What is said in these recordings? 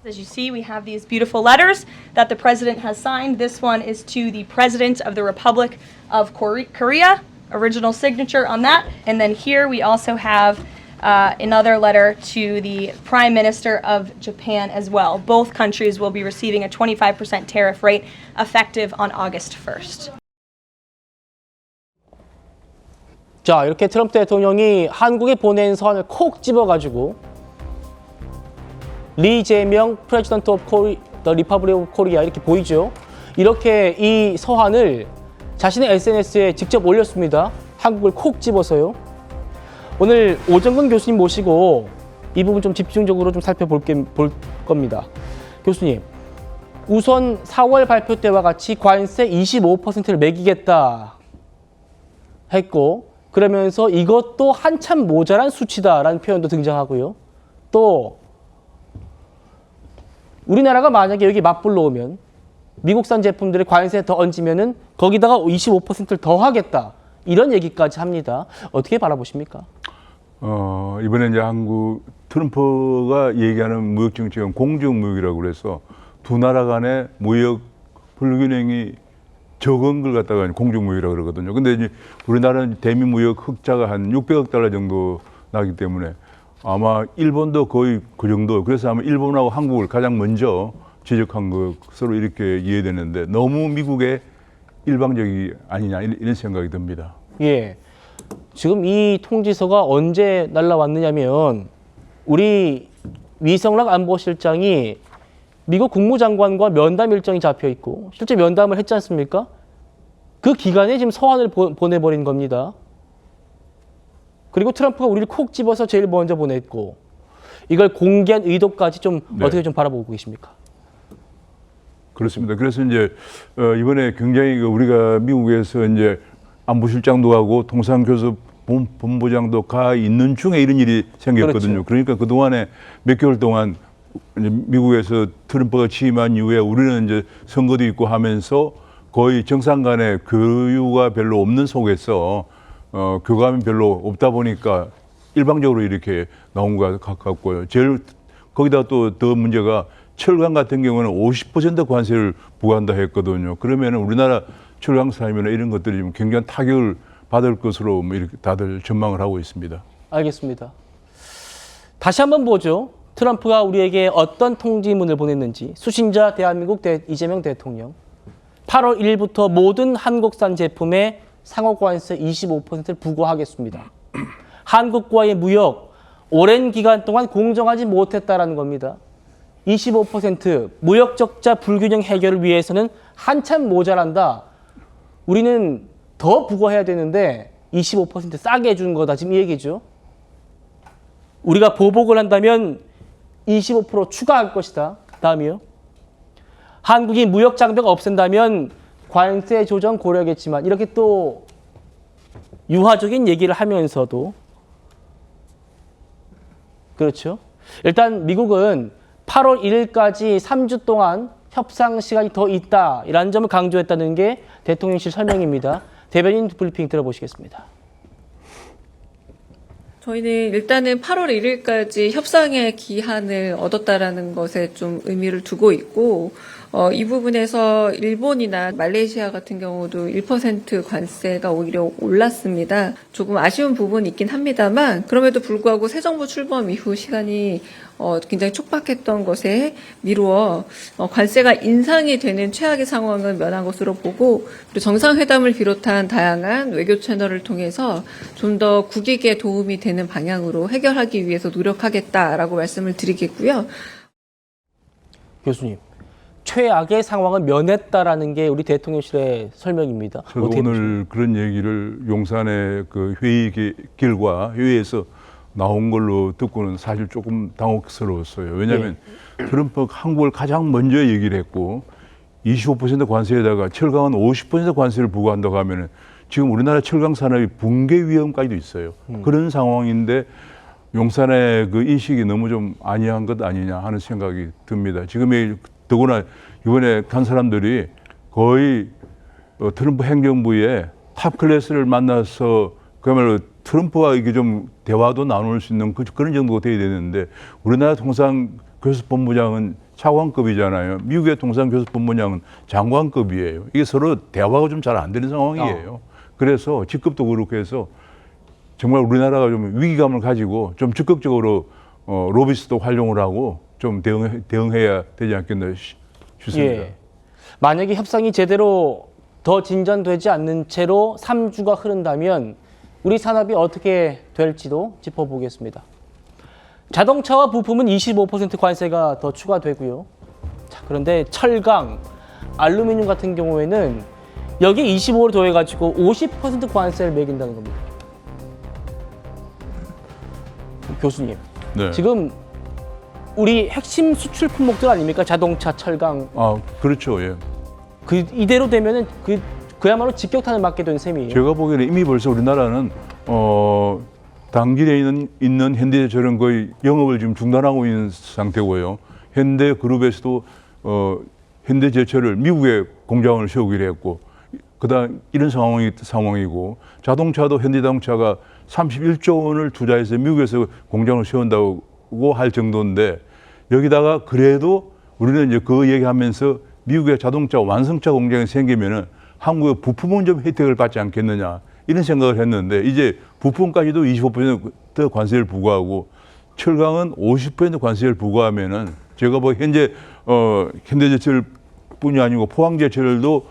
As you see, we have these beautiful letters that the president has signed. This one is to the President of the Republic of Korea, original signature on that. And then here we also have another letter to the Prime Minister of Japan as well. Both countries will be receiving a 25% tariff rate effective on August 1st. 자, 이렇게 트럼프 대통령이 한국에 보낸 서한을 콕 집어가지고 리제명 프레지던트 오브 더 리퍼블릭 오브 코리아 이렇게 보이죠? 이렇게 이 서한을 자신의 SNS에 직접 올렸습니다. 한국을 콕 집어서요. 오늘 오정근 교수님 모시고 이 부분 좀 집중적으로 좀 살펴볼 겁니다. 교수님, 우선 4월 발표 때와 같이 관세 25%를 매기겠다 했고, 그러면서 이것도 한참 모자란 수치다라는 표현도 등장하고요. 또 우리나라가 만약에 여기 맞불러 오면 미국산 제품들의 관세 더 얹으면은 거기다가 25%를 더 하겠다. 이런 얘기까지 합니다. 어떻게 바라보십니까? 이번에 이제 한국 트럼프가 얘기하는 무역 정책은 공정 무역이라고 그래서 두 나라 간의 무역 불균형이 적은 걸 갖다가 공정 무역이라고 그러거든요. 근데 이제 우리나라는 대미 무역 흑자가 한 600억 달러 정도 나기 때문에 아마 일본도 거의 그 정도. 그래서 아마 일본하고 한국을 가장 먼저 지적한 것으로 이렇게 이해되는데 너무 미국의 일방적이 아니냐 이런 생각이 듭니다. 예. 지금 이 통지서가 언제 날라왔느냐면 우리 위성락 안보실장이 미국 국무장관과 면담 일정이 잡혀 있고 실제 면담을 했지 않습니까? 그 기간에 지금 서한을 보내버린 겁니다. 그리고 트럼프가 우리를 콕 집어서 제일 먼저 보냈고 이걸 공개한 의도까지 좀 네. 어떻게 좀 바라보고 계십니까? 그렇습니다. 그래서 이제 이번에 굉장히 우리가 미국에서 이제 안보실장도 가고 통상교섭 본부장도 가 있는 중에 이런 일이 생겼거든요. 그렇죠. 그러니까 그 동안에 몇 개월 동안 이제 미국에서 트럼프가 취임한 이후에 우리는 이제 선거도 있고 하면서 거의 정상 간의 교류가 별로 없는 속에서 교감이 별로 없다 보니까 일방적으로 이렇게 나온 것 가깝고요. 제일 거기다 또 더 문제가 철강 같은 경우는 50% 관세를 부과한다 했거든요. 그러면 우리나라 철강사면 이런 것들이 좀 굉장한 타격을 받을 것으로 뭐 이렇게 다들 전망을 하고 있습니다. 알겠습니다. 다시 한번 보죠. 트럼프가 우리에게 어떤 통지문을 보냈는지. 수신자 대한민국 이재명 대통령. 8월 1일부터 모든 한국산 제품에 상호관세 25%를 부과하겠습니다. 한국과의 무역, 오랜 기간 동안 공정하지 못했다라는 겁니다. 25% 무역 적자 불균형 해결을 위해서는 한참 모자란다. 우리는 더 부과해야 되는데 25% 싸게 해주는 거다. 지금 이 얘기죠. 우리가 보복을 한다면 25% 추가할 것이다. 다음이요. 한국이 무역 장벽 없앤다면 관세 조정 고려하겠지만 이렇게 또 유화적인 얘기를 하면서도 그렇죠. 일단 미국은 8월 1일까지 3주 동안 협상 시간이 더 있다. 이라는 점을 강조했다는 게 대통령실 설명입니다. 대변인 브리핑 들어보시겠습니다. 저희는 일단은 8월 1일까지 협상의 기한을 얻었다라는 것에 좀 의미를 두고 있고, 이 부분에서 일본이나 말레이시아 같은 경우도 1% 관세가 오히려 올랐습니다. 조금 아쉬운 부분이 있긴 합니다만, 그럼에도 불구하고 새 정부 출범 이후 시간이 굉장히 촉박했던 것에 미루어 관세가 인상이 되는 최악의 상황은 면한 것으로 보고, 그리고 정상회담을 비롯한 다양한 외교 채널을 통해서 좀 더 국익에 도움이 되는 방향으로 해결하기 위해서 노력하겠다라고 말씀을 드리겠고요. 교수님, 최악의 상황을 면했다라는 게 우리 대통령실의 설명입니다. 저도 오늘 보십니까? 그런 얘기를 용산의 그 회의 결과 회의에서 나온 걸로 듣고는 사실 조금 당혹스러웠어요. 왜냐하면 트럼프가 한국을 가장 먼저 얘기를 했고 25% 관세에다가 철강은 50% 관세를 부과한다고 하면은 지금 우리나라 철강 산업이 붕괴 위험까지도 있어요. 그런 상황인데 용산의 그 인식이 너무 좀 안이한 것 아니냐 하는 생각이 듭니다. 지금 더구나 이번에 간 사람들이 거의 트럼프 행정부의 탑 클래스를 만나서 그야말로 트럼프와 이게 좀 대화도 나눌 수 있는 그런 정도가 돼야 되는데 우리나라 통상 교섭본부장은 차관급이잖아요. 미국의 통상교섭본부장은 장관급이에요. 이게 서로 대화가 좀 잘 안 되는 상황이에요. 그래서 직급도 그렇고 해서 정말 우리나라가 좀 위기감을 가지고 좀 적극적으로 로비스트 활용을 하고 좀 대응해야 되지 않겠나 싶습니다. 예. 만약에 협상이 제대로 더 진전되지 않는 채로 3주가 흐른다면 우리 산업이 어떻게 될지도 짚어보겠습니다. 자동차와 부품은 25% 관세가 더 추가되고요. 자, 그런데 철강, 알루미늄 같은 경우에는 여기에 25를 더해가지고 50% 관세를 매긴다는 겁니다. 교수님, 네. 지금 우리 핵심 수출 품목들 아닙니까? 자동차, 철강. 그렇죠. 예. 이대로 되면은 그야말로 직격탄을 맞게 된 셈이에요. 제가 보기에는 이미 벌써 우리나라는 당길에 있는 현대제철은 거의 영업을 지금 중단하고 있는 상태고요. 현대그룹에서도 현대제철을 미국에 공장을 세우기로 했고, 그다음 이런 상황이고, 자동차도 현대자동차가 31조 원을 투자해서 미국에서 공장을 세운다고 할 정도인데, 여기다가 그래도 우리는 이제 그 얘기하면서 미국의 자동차 완성차 공장이 생기면은 한국의 부품은 좀 혜택을 받지 않겠느냐 이런 생각을 했는데, 이제 부품까지도 25% 관세를 부과하고 철강은 50% 관세를 부과하면은 제가 현재 현대제철뿐이 아니고 포항제철도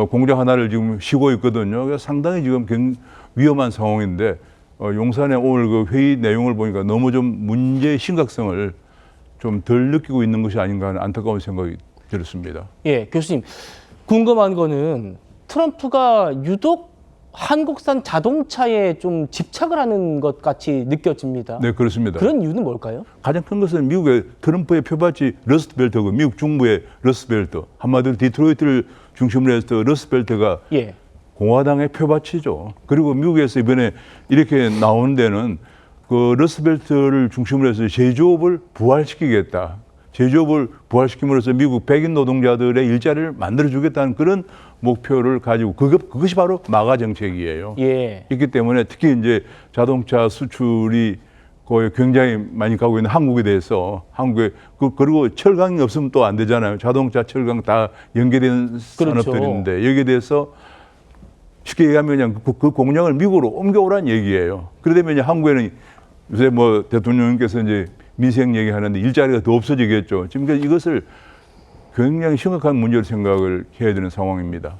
공장 하나를 지금 쉬고 있거든요. 그래서 상당히 지금 위험한 상황인데, 용산의 오늘 그 회의 내용을 보니까 너무 좀 문제의 심각성을 좀 덜 느끼고 있는 것이 아닌가 하는 안타까운 생각이 들었습니다. 예, 교수님. 궁금한 거는 트럼프가 유독 한국산 자동차에 좀 집착을 하는 것 같이 느껴집니다. 네, 그렇습니다. 그런 이유는 뭘까요? 가장 큰 것은 미국의 트럼프의 표밭이 러스트벨트고 미국 중부의 러스트벨트, 한마디로 디트로이트를 중심으로 해서 러스트벨트가 예. 공화당의 표밭이죠. 그리고 미국에서 이번에 이렇게 나온 데는 그 러스트벨트를 중심으로 해서 제조업을 부활시키겠다. 제조업을 부활시킴으로써 미국 백인 노동자들의 일자리를 만들어주겠다는 그런 목표를 가지고 그것이 바로 마가 정책이에요. 예. 있기 때문에 특히 이제 자동차 수출이 거의 굉장히 많이 가고 있는 한국에 대해서 그리고 철강이 없으면 또 안 되잖아요. 자동차, 철강 다 연계된 그렇죠. 산업들인데 여기에 대해서 쉽게 얘기하면 그냥 그 공장을 미국으로 옮겨오라는 얘기예요. 그러려면 한국에는 요새 뭐 대통령님께서 이제 민생 얘기하는데 일자리가 더 없어지겠죠. 지금 이것을 굉장히 심각한 문제로 생각을 해야 되는 상황입니다.